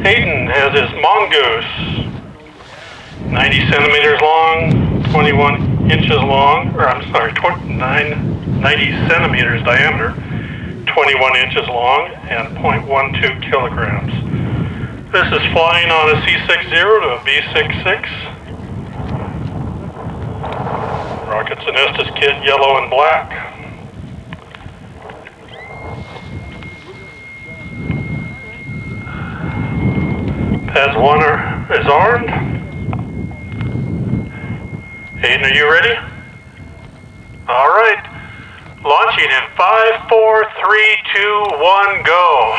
Hayden has his Mongoose, 90 centimeters long, 21 inches long, or I'm sorry, 90 centimeters diameter, 21 inches long, and 0.12 kilograms. This is flying on a C60 to a B66. Rockets and Estes kit, yellow and black. Pads 1 is armed. Hayden, are you ready? All right. Launching in 5, 4, 3, 2, 1, go.